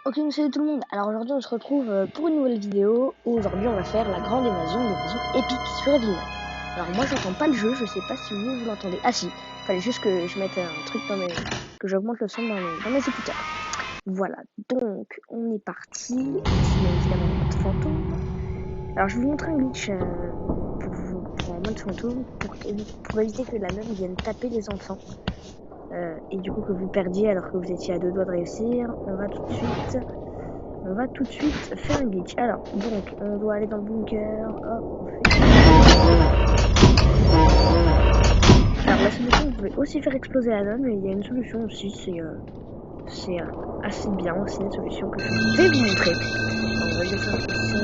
Ok, salut tout le monde. Alors aujourd'hui, on se retrouve pour une nouvelle vidéo où aujourd'hui on va faire la grande évasion des maisons épiques sur Evelina. Alors moi, j'entends pas le jeu, je sais pas si vous l'entendez. Ah si, fallait juste que je mette un truc que j'augmente le son dans mes écouteurs. Voilà, donc on est parti. Ici, il y a évidemment notre fantôme. Alors je vais vous montrer un glitch pour en mode fantôme pour éviter que la nonne vienne taper les enfants. Et du coup que vous perdiez alors que vous étiez à deux doigts de réussir. On va tout de suite faire un glitch. Alors, donc, on doit aller dans le bunker. Hop, on fait... Alors, la solution, vous pouvez aussi faire exploser la nonne, mais il y a une solution aussi, c'est assez bien aussi, une solution que je vais vous montrer. Alors, on va descendre le son,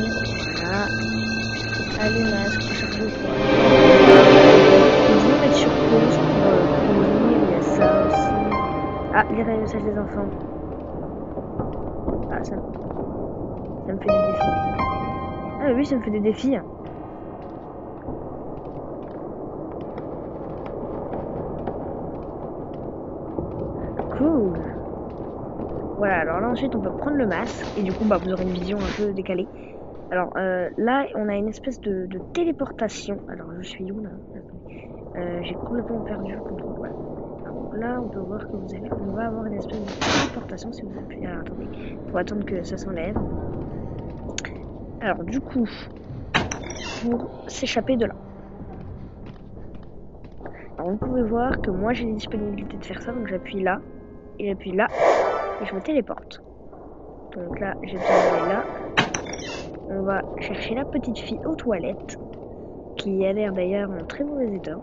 voilà. Allez, masque, chargez pour Ils vont mettre sur pause pour lire, il y a ça aussi. Ah, lire les messages des enfants. Ah, ça me fait des défis. Ah, mais oui, ça me fait des défis. Cool. Voilà, alors là ensuite on peut prendre le masque et du coup bah vous aurez une vision un peu décalée. Alors là on a une espèce de téléportation. Alors je suis où là? J'ai complètement perdu le contrôle. Voilà. Alors là on peut voir que on va avoir une espèce de téléportation si vous appuyez. Alors attendez, faut attendre que ça s'enlève. Alors du coup, pour s'échapper de là. Alors vous pouvez voir que moi j'ai la disponibilité de faire ça, donc j'appuie là, et j'appuie là, et je me téléporte. Donc là j'ai besoin d'aller là. On va chercher la petite fille aux toilettes, qui a l'air d'ailleurs en très mauvais état.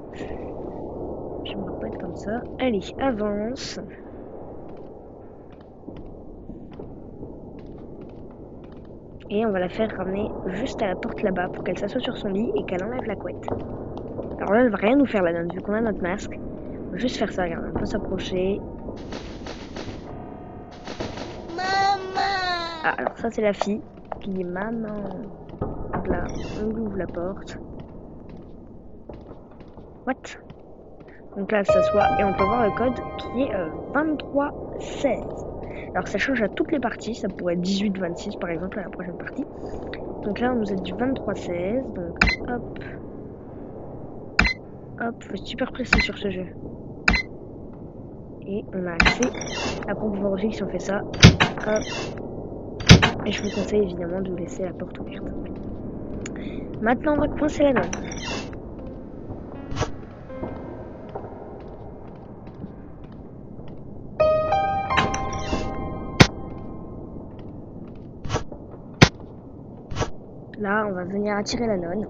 J'aimerais pas être comme ça. Allez, avance. Et on va la faire ramener juste à la porte là-bas pour qu'elle s'assoie sur son lit et qu'elle enlève la couette. Alors là, elle va rien nous faire la nonne, vu qu'on a notre masque. On va juste faire ça, regarde, on peut s'approcher. Maman. Ah, alors ça c'est la fille qui dit maman. Donc là, on ouvre la porte. What? Donc là, elle s'assoit et on peut voir le code qui est 2316. Alors ça change à toutes les parties, ça pourrait être 18-26 par exemple à la prochaine partie. Donc là on nous a dit 23-16, donc hop, hop, faut être super précis sur ce jeu. Et on a accès à pompe vorgique si on fait ça, hop. Et je vous conseille évidemment de laisser la porte ouverte. Maintenant on va coincer la nonne. Là on va venir attirer la nonne.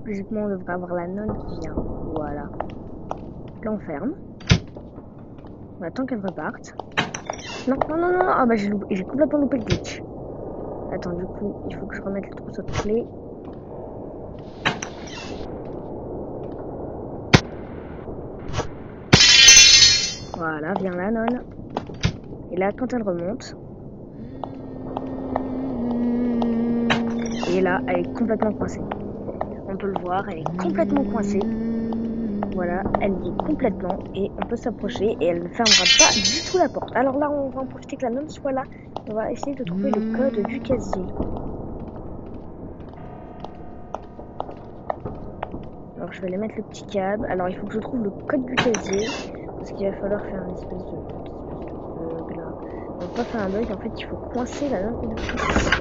Logiquement, on devrait avoir la nonne qui vient. Voilà. Là, on ferme. On attend qu'elle reparte. Non, non, non, non. Ah bah j'ai complètement loupé le glitch. Attends, du coup, il faut que je remette le trousseau de clés. Voilà, viens là, nonne. Et là, quand elle remonte, et là, elle est complètement coincée. On peut le voir, elle est complètement coincée. Voilà, elle y est complètement et on peut s'approcher et elle ne fermera pas du tout la porte. Alors là, on va en profiter que la nonne soit là. On va essayer de trouver le code du casier. Alors je vais aller mettre le petit câble. Alors il faut que je trouve le code du casier parce qu'il va falloir faire une espèce de bug là. On va pas faire un bug, en fait il faut coincer la nonne conductrice.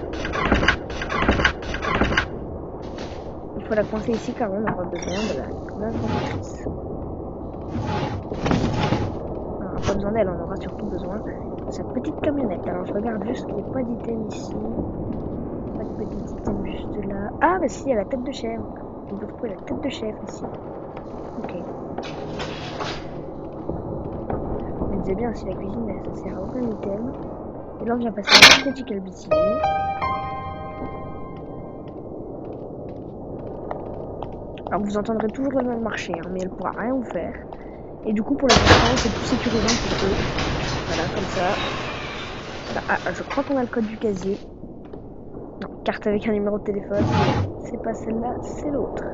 Il faut la coincer ici car on aura besoin de la nonne conductrice. On n'aura pas besoin d'elle, on aura surtout besoin de sa petite camionnette. Alors je regarde juste qu'il n'y ait pas d'item ici. Pas de petit item juste là. Ah bah si, il y a la tête de chèvre. On peut trouver la tête de chèvre ici. Ok. Je me disais bien si la cuisine ça sert à aucun item. Et là, on vient passer à Critical BT. Alors, vous entendrez toujours le même marché, hein, mais elle pourra rien vous faire. Et du coup, pour les enfants, c'est plus sécurisant pour eux. Voilà, comme ça. Voilà. Ah, je crois qu'on a le code du casier. Non, carte avec un numéro de téléphone. C'est pas celle-là, c'est l'autre.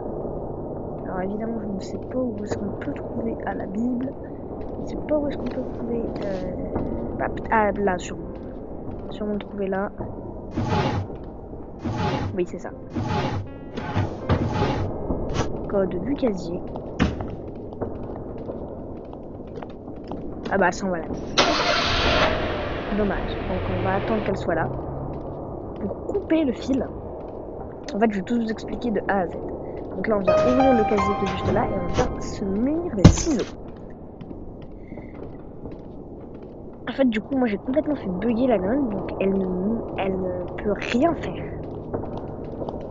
Alors évidemment, je ne sais pas où est-ce qu'on peut trouver la Bible. Je ne sais pas où est-ce qu'on peut trouver... là, sûrement. Sûrement trouver là. Oui, c'est ça. Code du casier. Ah bah, elle s'en va là. Dommage. Donc on va attendre qu'elle soit là. Pour couper le fil, en fait, je vais tout vous expliquer de A à Z. Donc là, on vient ouvrir le casier qui est juste là et on vient se munir des ciseaux. En fait, du coup, moi, j'ai complètement fait bugger la nonne, donc elle ne peut rien faire.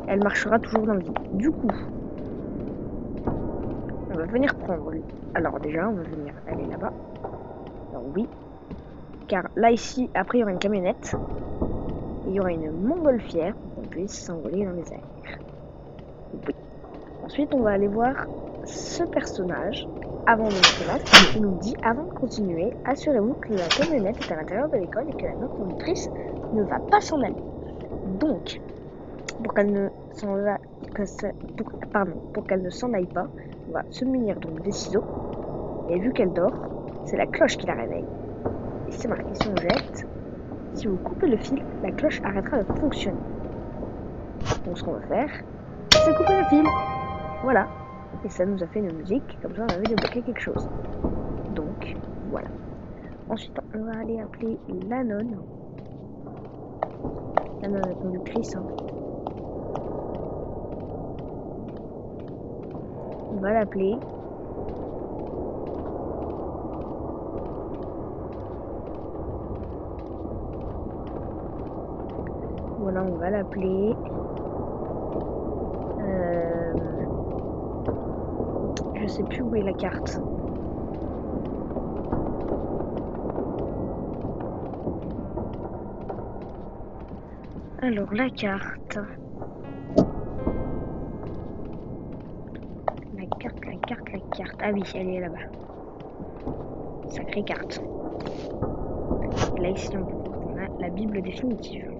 Elle marchera toujours dans le vide. Du coup, on va venir prendre... Alors déjà, on va venir aller là-bas. Alors oui. Car là, ici, après, il y aura une camionnette. Et il y aura une montgolfière pour qu'on puisse s'envoler dans les airs. Oui. Ensuite, on va aller voir ce personnage avant de mettre le masque. Il nous dit, avant de continuer, assurez-vous que la camionnette est à l'intérieur de l'école et que la conductrice ne va pas s'en aller. Donc, pour qu'elle ne s'en aille pas, on va se munir donc des ciseaux. Et vu qu'elle dort, c'est la cloche qui la réveille. Et c'est marqué, si on jette, si vous coupez le fil, la cloche arrêtera de fonctionner. Donc ce qu'on va faire, c'est couper le fil. Voilà. Et ça nous a fait une musique, comme ça on avait débloqué quelque chose. Donc, voilà. Ensuite, on va aller appeler la nonne. La nonne est conductrice. Hein. On va l'appeler. Voilà, on va l'appeler. Je sais plus où est la carte. Alors, la carte. La carte. Ah oui, elle est là-bas. Sacrée carte. Et là, ici, on a la Bible définitive.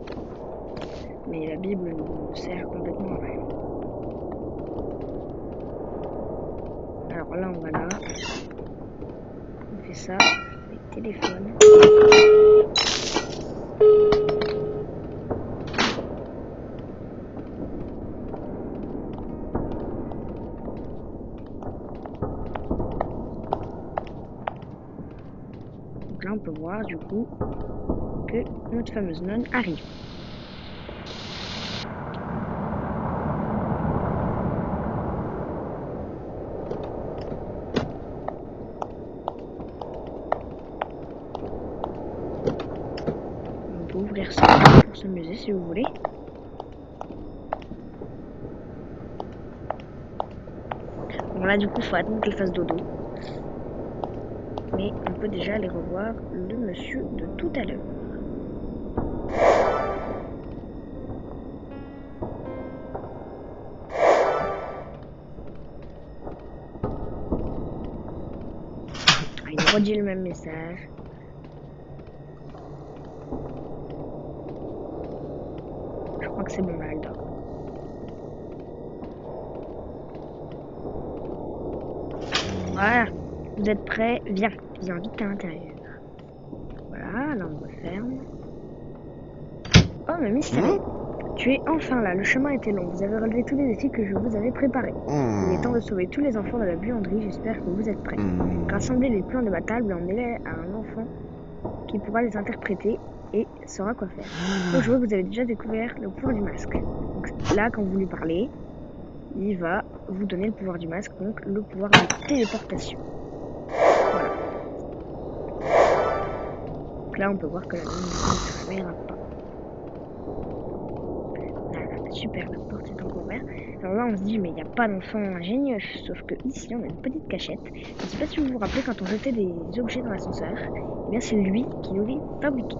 Mais la Bible nous sert complètement à rien. Alors là, on va là. On fait ça avec téléphone. Donc là, on peut voir du coup que notre fameuse nonne arrive. On peut ouvrir ça pour s'amuser si vous voulez. Bon là, du coup, il faut attendre qu'elle fasse dodo. Mais on peut déjà aller revoir le monsieur de tout à l'heure. Il redit le même message. Je crois que c'est bon là, elle dort. Voilà, vous êtes prêts? Viens vite à l'intérieur. Voilà, là on referme. Oh, mais Mystère, tu es enfin là, le chemin était long, vous avez relevé tous les défis que je vous avais préparés. Il est temps de sauver tous les enfants de la buanderie, j'espère que vous êtes prêts. Rassemblez les plans de ma table et emmenez-les à un enfant qui pourra les interpréter et saura quoi faire. Donc je vois que vous avez déjà découvert le pouvoir du masque. Donc là, quand vous lui parlez, il va vous donner le pouvoir du masque, donc le pouvoir de téléportation. Voilà. Donc là, on peut voir que la ligne ne se réveillera pas. Super, la porte est encore ouverte. Alors là, on se dit, mais il n'y a pas d'enfant ingénieux. Sauf que ici, on a une petite cachette. Je ne sais pas si vous vous rappelez quand on jetait des objets dans l'ascenseur. Eh bien, c'est lui qui nous les fabriquait.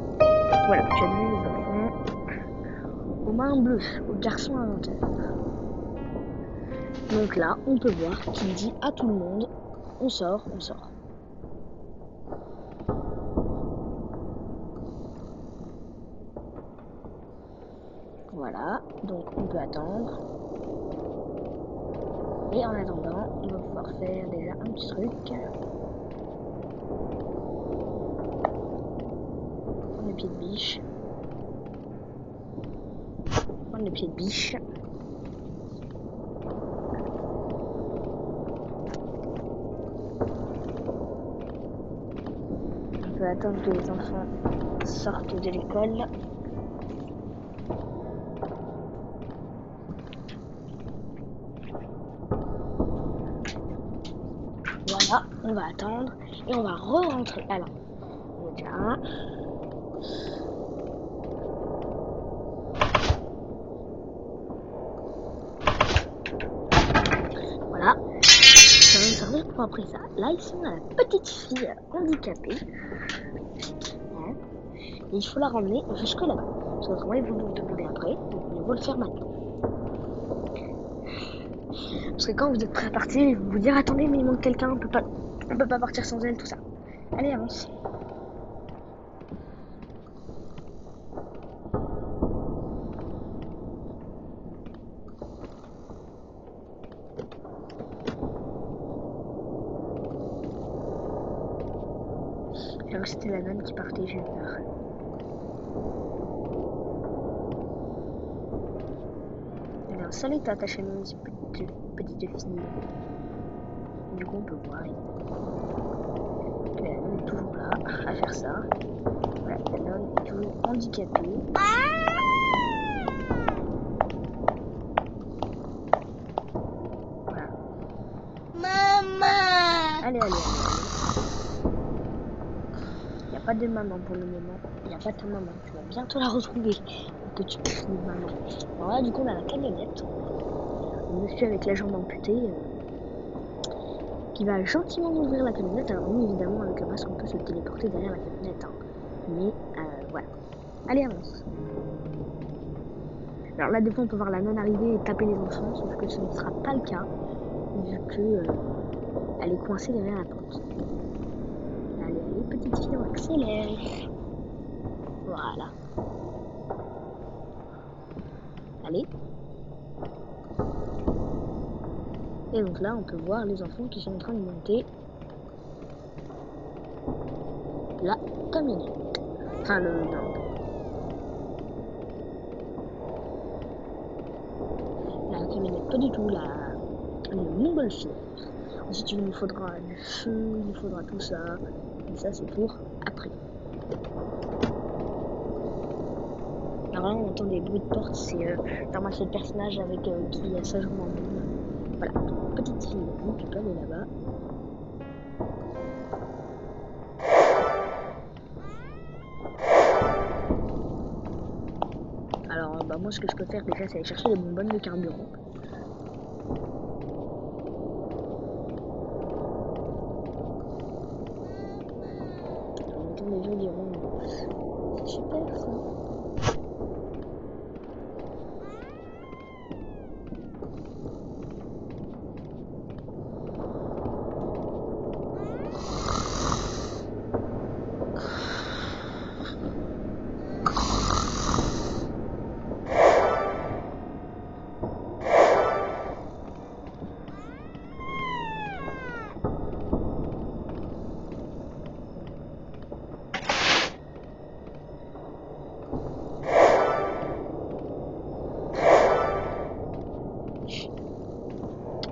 Voilà, tu as donné les enfants aux mains bleues, au garçon inventeur. Donc là, on peut voir qu'il dit à tout le monde, on sort, on sort. Voilà, donc on peut attendre. Et en attendant, on va pouvoir faire déjà un petit truc. Prendre les pieds de biche. Prendre les pieds de biche. On peut attendre que les enfants sortent de l'école. Voilà, on va attendre et on va re-rentrer. Alors, on est déjà un. Voilà. Ça va me servir pour après ça. Là, ici, on a la petite fille handicapée. Hein. Et il faut la ramener jusque là-bas. Parce qu'autrement, ils vont nous demander après. Donc, il faut le faire maintenant. Parce que quand vous êtes prêt à partir, ils vont vous dire attendez, mais il manque quelqu'un, on peut pas partir sans elle, tout ça. Allez, avance. Alors c'était la nonne qui partait, j'ai eu peur. Elle est en sale état, ta chemise, petite fille. Du coup, on peut voir. La nonne est toujours là, à faire ça. Voilà, la nonne est toujours handicapée. Voilà. Maman! Allez. Il n'y a pas de maman pour le moment. Il n'y a pas de maman. Tu vas bientôt la retrouver. Que tu cries maman. Alors là, du coup, on a la camionnette. Un monsieur avec la jambe amputée qui va gentiment ouvrir la camionnette. Alors, nous, évidemment, avec le masque, on peut se téléporter derrière la camionnette. Hein. Mais voilà. Allez, avance. Alors là, des fois, on peut voir la nonne arriver et taper les enfants, sauf que ce ne sera pas le cas, vu que elle est coincée derrière la porte. Allez, petite fille, on accélère. Voilà. Allez. Et donc là, on peut voir les enfants qui sont en train de monter la camionnette. Enfin, le dinde. La camionnette, pas du tout, le montgolfière. Ensuite, il nous faudra du feu, il nous faudra tout ça. Et ça, c'est pour après. Alors là, on entend des bruits de porte. C'est normalement c'est le personnage avec qui a sa jambe en boum. Voilà, donc, petite fille, tu peux aller là-bas. Alors, moi, ce que je peux faire déjà, c'est aller chercher les bonbonnes de carburant. On entend les gens diront c'est super ça.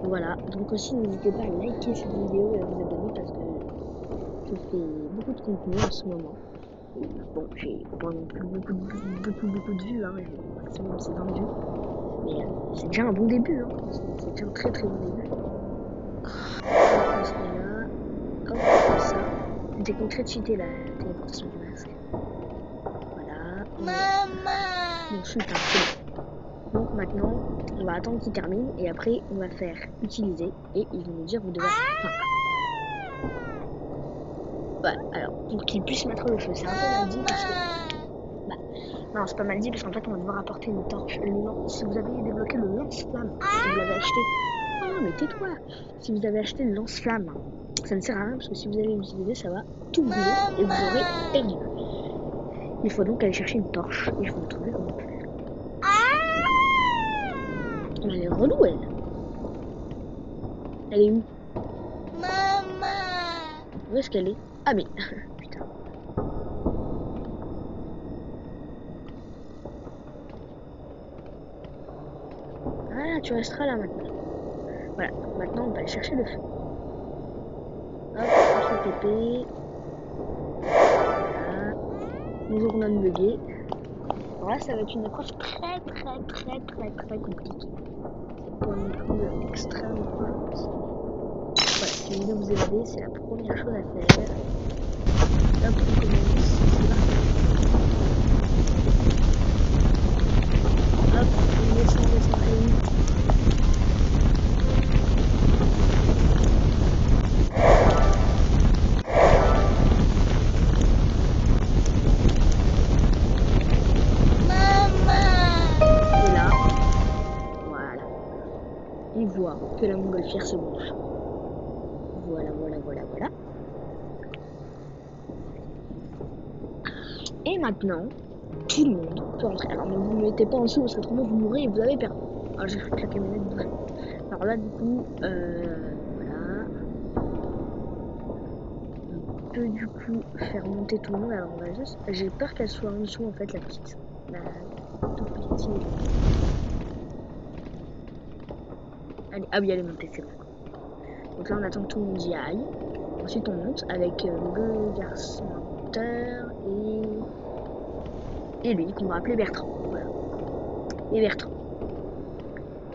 Voilà, donc aussi n'hésitez pas à liker cette vidéo et à vous abonner parce que je fais beaucoup de contenu en ce moment. Et bon, j'ai pas non plus beaucoup de vues, hein, j'ai maximum c'est 20 vues. Mais c'est déjà un bon début, hein. C'est déjà un très très bon début. On se met là, hop, comme ça. Je déconcrétité la téléportation du masque. Voilà. Maman! Bon, super, c'est bon. Donc maintenant, on va attendre qu'il termine et après on va faire utiliser et ils vont nous dire vous devez... Enfin, voilà, alors pour qu'ils puissent mettre le feu, c'est un peu mal dit parce que... Bah Non, c'est pas mal dit parce qu'en fait, on va devoir apporter une torche. Si vous avez débloqué le lance-flamme, si vous l'avez acheté. Ah, mais tais-toi! Si vous avez acheté le lance-flamme, ça ne sert à rien parce que si vous allez l'utiliser, ça va tout brûler et vous aurez perdu. Il faut donc aller chercher une torche. Il faut trouver comment faire. Elle est relou, elle. Elle est où? Maman. Où est-ce qu'elle est? Ah, mais. Putain. Ah, tu resteras là maintenant. Voilà, donc maintenant on va aller chercher le feu. Hop, on se TP. Voilà. Bonjour non bugué. Alors là, ça va être une approche très compliquée. C'est pas non plus extrêmement difficile. Voilà, si vous voulez vous évader, c'est la première chose à faire. Hop, on commence. Hop, on descend très vite. Et là, voilà. On voit que la montgolfière se gonfle. Voilà. Et maintenant, tout le monde peut rentrer. Alors ne vous mettez pas en dessous parce que autrement vous mourrez et vous avez perdu. Alors j'ai fait que la camionnette bouge. Alors là du coup, voilà. On peut du coup faire monter tout le monde. Alors on va juste. J'ai peur qu'elle soit en dessous en fait la petite. La toute petite. Allez, ah oui elle est montée, c'est bon. Donc là on attend que tout le monde y aille. Ensuite on monte avec le garçon à moteur et lui qu'on va appeler Bertrand. Voilà. Et Bertrand.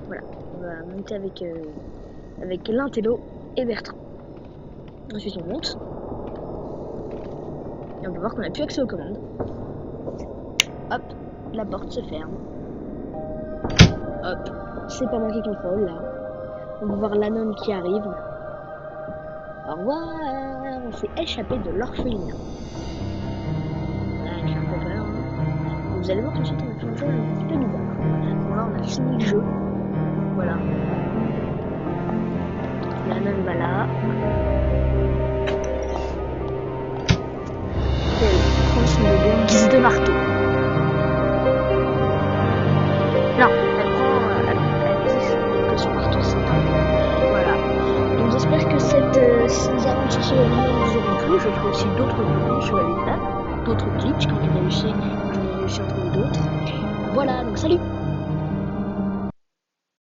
Voilà. On va monter avec l'intello et Bertrand. Ensuite on monte. Et on peut voir qu'on n'a plus accès aux commandes. Hop, la porte se ferme. Hop, c'est pas moi qui contrôle là. On va voir l'anon qui arrive. Au revoir, on s'est échappé de l'orphelinat. Voilà, j'ai un peu peur. Hein. Vous allez voir tout de suite, on va faire une chose un petit peu bizarre. Bon là, on a fini le jeu. Voilà. L'anon va là. Elle prend son bébé en guise de marteau. Non, elle dit que son marteau s'éteint. Voilà. Donc j'espère que ces aventures sur la ville vous auront plu. Je ferai aussi d'autres vidéos sur la ville, d'autres glitches quand j'aurai réussi à en trouver d'autres. Voilà, donc salut!